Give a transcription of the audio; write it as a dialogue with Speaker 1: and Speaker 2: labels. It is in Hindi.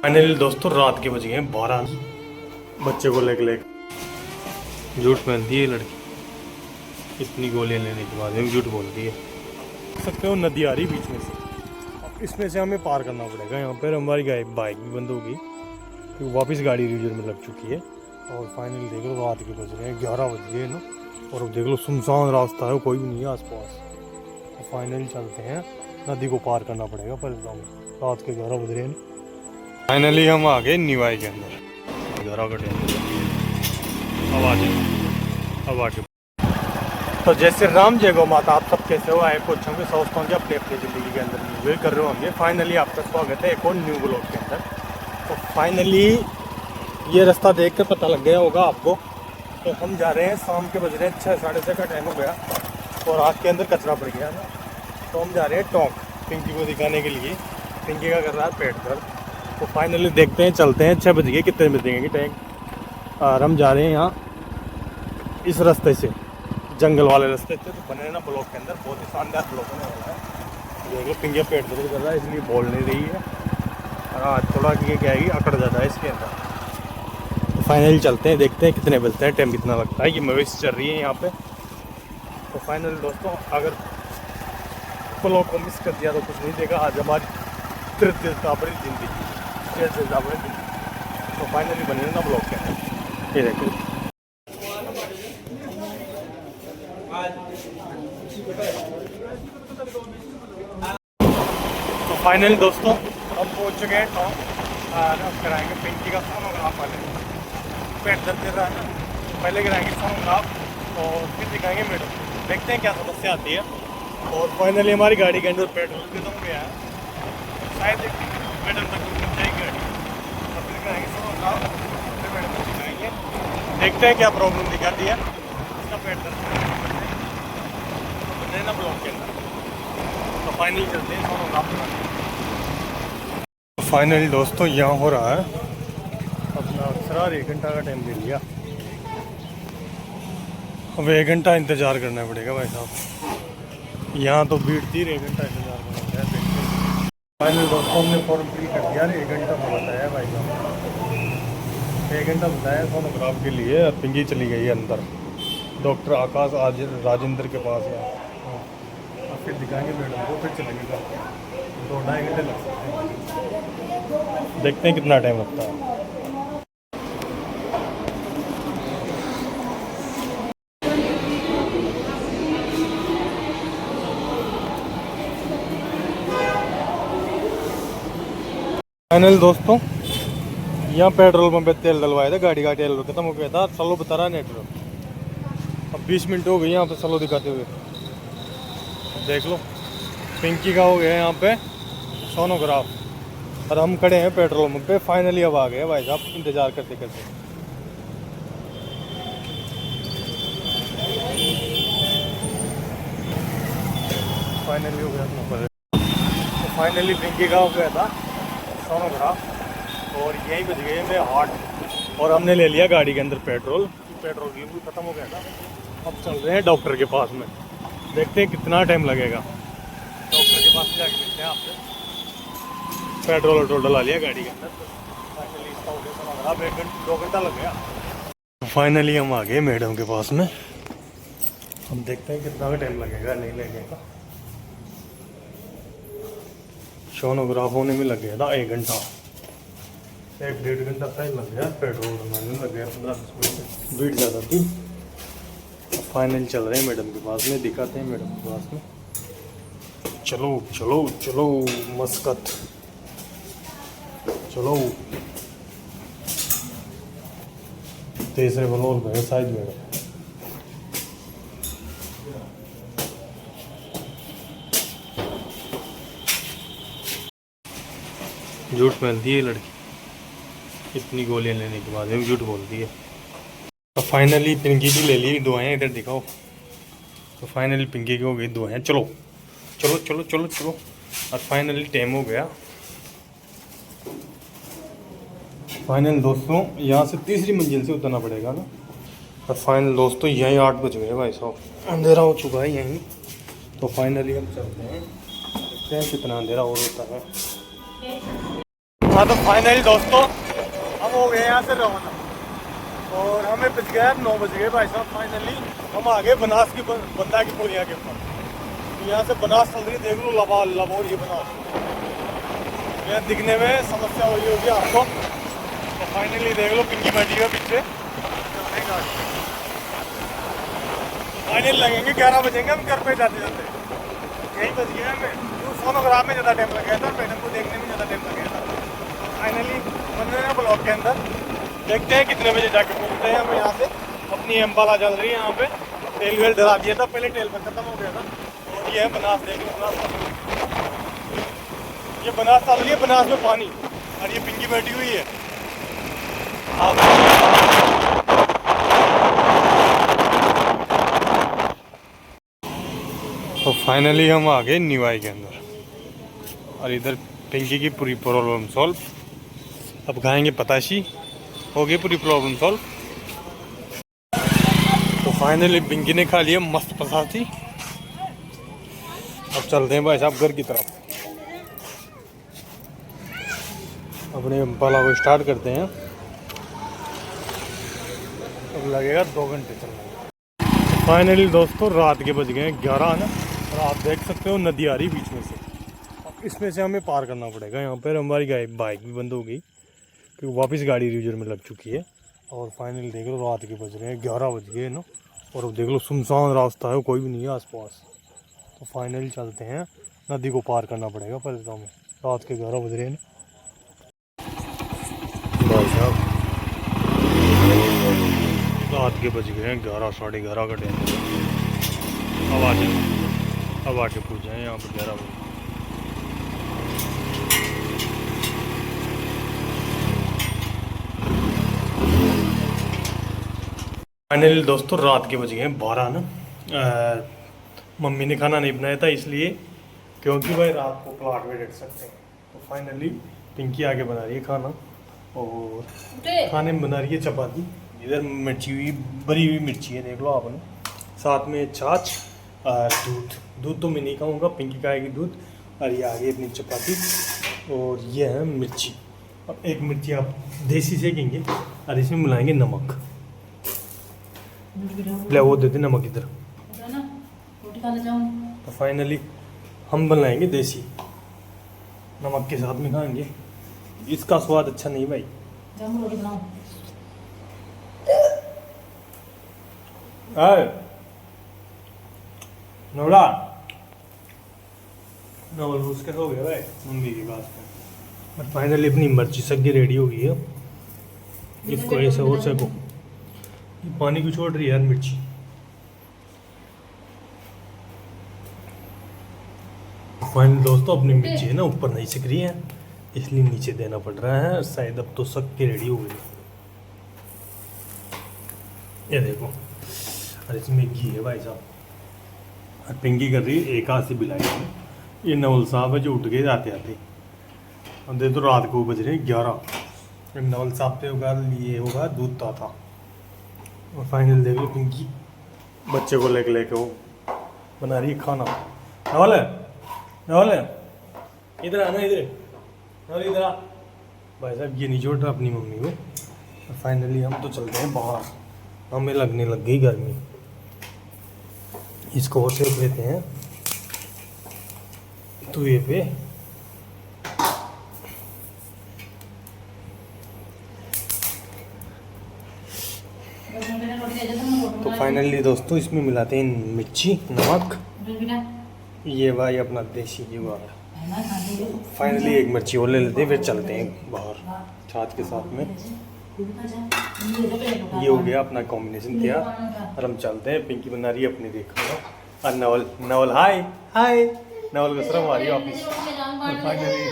Speaker 1: फाइनली दोस्तों रात के बज गए 12। बच्चे को लेके झूठ पहनती है लड़की। इतनी गोलियां लेने के बाद भी झूठ बोलती है। देख सकते हो नदी आ रही बीच में से। अब इसमें से हमें पार करना पड़ेगा। यहाँ पर हमारी बाइक भी बंद हो गई क्योंकि वापस गाड़ी रिजर्व में लग चुकी है। और फाइनली देख लो रात के बज रहे हैं 11 बज गए ना। और अब देख लो सुनसान रास्ता है, कोई भी नहीं है आस पास। तो फाइनली चलते हैं, नदी को पार करना पड़ेगा पर रात के 11 बज रहे हैं। फाइनली हम आ गए निवाई के अंदर। 11 का टाइम अब आगे। तो जैसे राम जय गो माता, आप सब कैसे हो? आए कुछ होंगे सोचता हूँ कि अपनी अपनी ज़िंदगी के अंदर एंजॉय कर रहे होंगे। फाइनली आपका स्वागत है एक और न्यू ब्लॉग के अंदर। तो फाइनली ये रास्ता देख कर पता लग गया होगा आपको। तो हम जा रहे हैं, शाम के बज रहे हैं 6, 6:30 का टाइम हो गया और आग के अंदर कचरा पड़ गया ना। तो हम जा रहे हैं टोंक पिंकी को दिखाने के लिए। पिंकी का कर रहा है पेट दर्द। तो फाइनली देखते हैं, चलते हैं। 6 बज गए, कितने बजेंगे कि टाइम। और हम जा रहे हैं यहाँ इस रास्ते से, जंगल वाले रास्ते से। तो बने ना ब्लॉक के अंदर बहुत ही शानदार ब्लॉक होने वाला है। देखो पिंकी पेट दर्द कर रहा है इसलिए बोल नहीं रही है। और आज थोड़ा क्या है कि अकड़ जाता है इसके अंदर। तो फाइनली चलते हैं, देखते हैं कितने बजते हैं, टाइम कितना लगता है। ये मवेशी चल रही है यहाँ पे। तो फाइनली दोस्तों अगर ब्लॉग को मिस कर दिया तो कुछ नहीं देगा। आज हमारी तिरतापरी जिंदगी। तो फाइनली बने ना ब्लॉग के अंदर। ये देखो तो फाइनली दोस्तों हम पहुंच चुके हैं टॉप। और अब कराएंगे पिंकी का सोनोग्राफ वाले। पेट दर्द कर रहा है ना, पहले कराएंगे सोनोग्राफ और फिर दिखाएंगे मैडम। देखते हैं क्या समस्या आती है। और फाइनली हमारी गाड़ी के अंदर पेट्रोल खत्म हो गया है। शायद मैडम तक पहुँच जाएगी गाड़ी। तो फिर कराएंगे सोनोग्राफ, फिर मैडम को दिखाएंगे। देखते हैं क्या प्रॉब्लम दिखाती है इसका पेट दर्द ना ब्लॉक के अंदर। तो फाइनली चलते हैं सोनोग्राफ कराने। तो फाइनली दोस्तों यहाँ हो रहा है अपना अक्सर 1 घंटा का टाइम ले लिया। अब 1 घंटा इंतज़ार करना पड़ेगा भाई साहब। यहाँ तो भीड़ थी, 1 घंटा इंतज़ार करना पड़ेगा। फाइनली दोस्तों हमने फॉर्म फिल कर दिया। 1 घंटा बताया भाई साहब, 1 घंटा बताया सोनोग्राफ के लिए। और पिंकी चली गई है अंदर डॉक्टर आकाश आज राजेंद्र के पास है। और फिर दिखाएंगे मैडम को, फिर चलेंगे घर। 2-2.5 घंटे लग सकते हैं। देखते हैं कितना टाइम लगता है। फाइनल दोस्तों यहाँ पेट्रोल पंप पे तेल डलवाया था, गाड़ी का तेल खत्म हो गया था। सलो बता रहा नेटवर्क। अब 20 मिनट हो गई यहाँ पे सलो दिखाते हुए। देख लो पिंकी का हो गया यहाँ पे सोनोग्राफ और हम खड़े हैं पेट्रोल पंप पे। फाइनली अब आ गए भाई साहब इंतज़ार करते करते। फाइनली हो गया। तो फाइनली पिंकी का हो गया था सोनोग्राफ और यही बज गए मैं 8। और हमने ले लिया गाड़ी के अंदर पेट्रोल बिल्कुल ख़त्म हो गया था। अब चल रहे हैं डॉक्टर के पास में, देखते हैं कितना टाइम लगेगा। डॉक्टर के पास जाके मिलते हैं आपसे। पेट्रोल डला लिया गाड़ी के अंदर। फाइनली इसका हो गया सोनोग्राफ। 1-2 घंटा लग गया। फाइनली हम आ गए मैडम के पास में। हम देखते हैं कितना टाइम लगेगा, नहीं लगेगा। सोनोग्राफ होने में लग गया था 1 घंटा। 1-1.5 घंटा टाइम लग गया। पेट्रोल डलवाने में लग गया 15-20 मिनट। भीड़ ज़्यादा थी। फाइनल चल रहे हैं मैडम के पास में, दिखाते हैं मैडम के पास में। चलो चलो चलो मस्कत चलो। तीसरे फ्लोर पे साइड में। झूठ पहनती है लड़की। इतनी गोलियां लेने के बाद भी झूठ बोलती है। तो फाइनली पिंकी की ले ली दुआएं, इधर दिखाओ। तो फाइनली पिंकी की हो गई दुआएं। चलो चलो चलो चलो चलो। और फाइनली टाइम हो गया। फाइनल दोस्तों यहाँ से तीसरी मंजिल से उतरना पड़ेगा ना। और फाइनल दोस्तों यहीं 8 बज गए भाई साहब, अंधेरा हो चुका है यहीं। तो फाइनली हम चलते हैं, देखते हैं कितना अंधेरा और होता है। हाँ तो फाइनली दोस्तों हम हो गए यहाँ से रवाना और हमें बज गया 9 बज गए भाई साहब। फाइनली हम आ गए बनास की बंदा की पुलिया के ऊपर। तो यहाँ से बनास चल रही, देख लो लबोर ये बनास। यहाँ दिखने में समस्या हो रही होगी आपको। तो फाइनली देख लो पिंकी बैठी है पीछे। फाइनल लगेंगे 11 बजेंगे हम घर पे जाते जाते। यही बज गया हमें, सोनोग्राफ में ज़्यादा टाइम लग गया था, मैडम को देखने में ज़्यादा टाइम लग गया था। फाइनली बंदे हैं ब्लॉक के अंदर, देखते हैं कितने बजे जाके पहुँचते हैं। हम यहाँ से अपनी एम्पाला चल रही है, यहाँ पे तेल वेल डला दिया था, पहले तेल पर खत्म हो गया था। और ये है बनास, देख लो बनास, ये बनास चल रही है, बनास में पानी। और ये पिंकी बैठी हुई है। तो फाइनली हम आ गए निवाई के अंदर और इधर पिंकी की पूरी प्रॉब्लम सॉल्व। अब खाएंगे पताशी, हो गई पूरी प्रॉब्लम सॉल्व। तो फाइनली पिंकी ने खा लिया मस्त पताशी। अब चलते हैं भाई साहब घर की तरफ, अपने एम्पाला को स्टार्ट करते हैं। अब लगेगा 2 घंटे चलने। फाइनली दोस्तों रात के बज गए 11 ना, और आप देख सकते हो नदी आ रही बीच में से। इसमें से हमें पार करना पड़ेगा। यहाँ पर हमारी बाइक भी बंद हो गई क्योंकि वापस गाड़ी रिजर्व में लग चुकी है। और फाइनली देख लो रात के बज रहे हैं 11 बज गए ना, और अब देख लो सुनसान रास्ता है, कोई भी नहीं है आसपास। तो फाइनली चलते हैं, नदी को पार करना पड़ेगा पहले तो हमें। रात के 11 बज रहे हैं भाई साहब, रात के बज गए हैं 11, 11:30 का टाइम। अब आके पूछे हैं यहाँ पर 11 बजे। फाइनली दोस्तों रात के बज गए 12 ना। मम्मी ने खाना नहीं बनाया था इसलिए, क्योंकि भाई रात को प्लाट में रख सकते हैं। तो फाइनली पिंकी आके बना रही है खाना, और खाने में बना रही है चपाती। इधर मिर्ची हुई भरी हुई मिर्ची है, देख लो आपने। साथ में छाछ और दूध तो मैं नहीं खाऊंगा, पिंकी खाएगी दूध। और ये आ गई अपनी चपाती, और ये है मिर्ची। अब एक मिर्ची आप देसी सेकेंगे और इसमें मिलाएंगे नमक। ले वो देते नमक इधर। तो फाइनली हम बनाएंगे देसी, नमक के साथ में खाएंगे। इसका स्वाद अच्छा नहीं भाई। नवला नवल उसके हो गया भाई मम्मी के पास में। बट फाइनली अपनी मिर्ची सब्जी रेडी हो गई है। इसको ऐसे और सको, पानी को छोड़ रही है यार मिर्ची। फाइनल दोस्तों अपनी मिर्ची है ना ऊपर नहीं सिक रही है, इसलिए नीचे देना पड़ रहा है। शायद अब तो सक के रेडी हो गई। ये देखो, और इसमें घी है भाई साहब। और पिंकी कर रही है एक हाथ से बिलाई। ये नवल साहब है जो उठ गए आते आते। और दे तो रात को बज रहे 11। नवल साहब पे होगा लिए होगा दूध था। और फाइनल देख लो पिंकी बच्चे को लेके वो बना रही है खाना। नवल इधर आना, इधर आ भाई साहब। ये नहीं छोड़ रहा अपनी मम्मी को। और फाइनली हम तो चलते हैं बाहर, हमें लगने लग गई गर्मी। इसको और सेक लेते हैं तवे पे। तो फाइनली दोस्तों इसमें मिलाते हैं मिर्ची नमक। ये भाई अपना देसी ये वाला। फाइनली एक मिर्ची और ले लेते हैं, फिर चलते हैं बाहर छाछ के साथ में। ये हो गया अपना कॉम्बिनेशन तैयार, और हम चलते हैं। पिंकी बना रही है अपनी देखा। और नवल हाय नवल को शर्म आ रही है ऑफिस। फाइनली